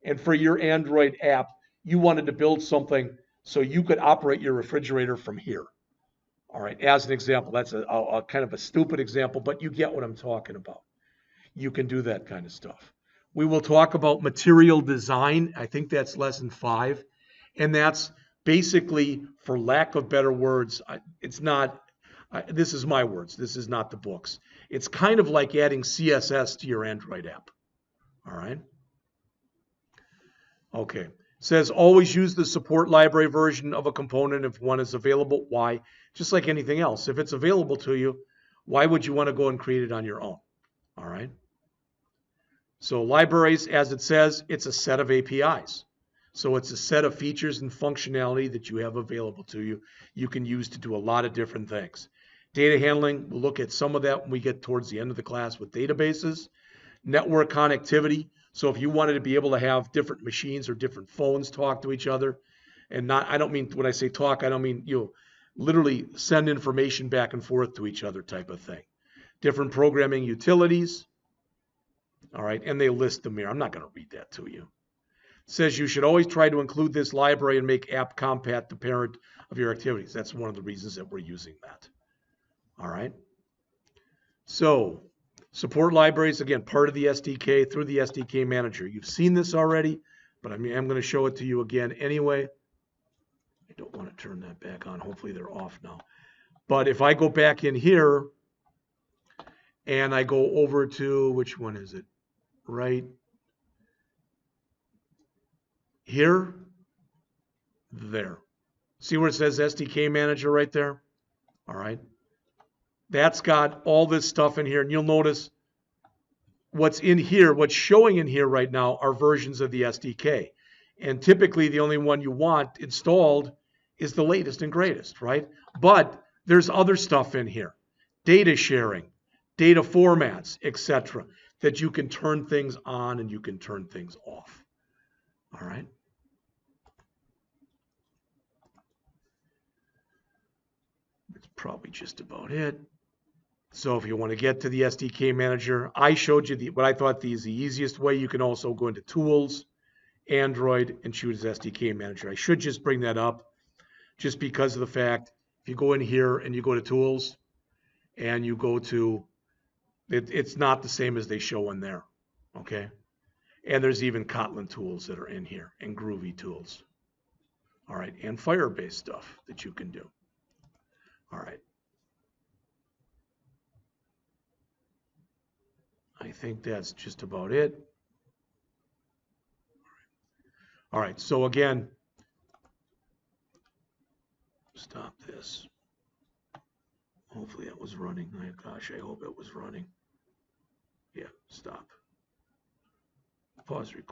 And for your Android app, you wanted to build something so you could operate your refrigerator from here. All right, as an example, that's a kind of a stupid example, but you get what I'm talking about. You can do that kind of stuff. We will talk about material design. I think that's lesson 5. And that's basically, for lack of better words, it's not, this is my words, this is not the book's. It's kind of like adding CSS to your Android app. All right. Okay. It says always use the support library version of a component if one is available. Why? Just like anything else. If it's available to you, why would you want to go and create it on your own? All right. So libraries, as it says, it's a set of APIs. So it's a set of features and functionality that you have available to you. You can use to do a lot of different things. Data handling, we'll look at some of that when we get towards the end of the class with databases. Network connectivity. So if you wanted to be able to have different machines or different phones talk to each other, and not, I don't mean, when I say talk, I don't mean, you know, literally send information back and forth to each other type of thing. Different programming utilities. All right, and they list them here. I'm not going to read that to you. It says you should always try to include this library and make app compat the parent of your activities. That's one of the reasons that we're using that. All right. So support libraries, again, part of the SDK through the Sdk Manager. You've seen this already, but I'm going to show it to you again anyway. I don't want to turn that back on. Hopefully they're off now. But if I go back in here and I go over to, which one is it? Right here, there. See where it says SDK Manager right there? All right. That's got all this stuff in here. And you'll notice what's in here, what's showing in here right now are versions of the SDK. And typically the only one you want installed is the latest and greatest, right? But there's other stuff in here, data sharing, data formats, etc., that you can turn things on and you can turn things off. All right. That's probably just about it. So if you want to get to the SDK Manager, I showed you what I thought is the easiest way. You can also go into Tools, Android, and choose SDK Manager. I should just bring that up just because of the fact, if you go in here and you go to Tools and you go to, it's not the same as they show in there, okay? And there's even Kotlin tools that are in here and Groovy tools. All right, and Firebase stuff that you can do. All right. I think that's just about it. All right, so again, stop this. Hopefully that was running. Gosh, I hope it was running. Yeah, stop. Pause record.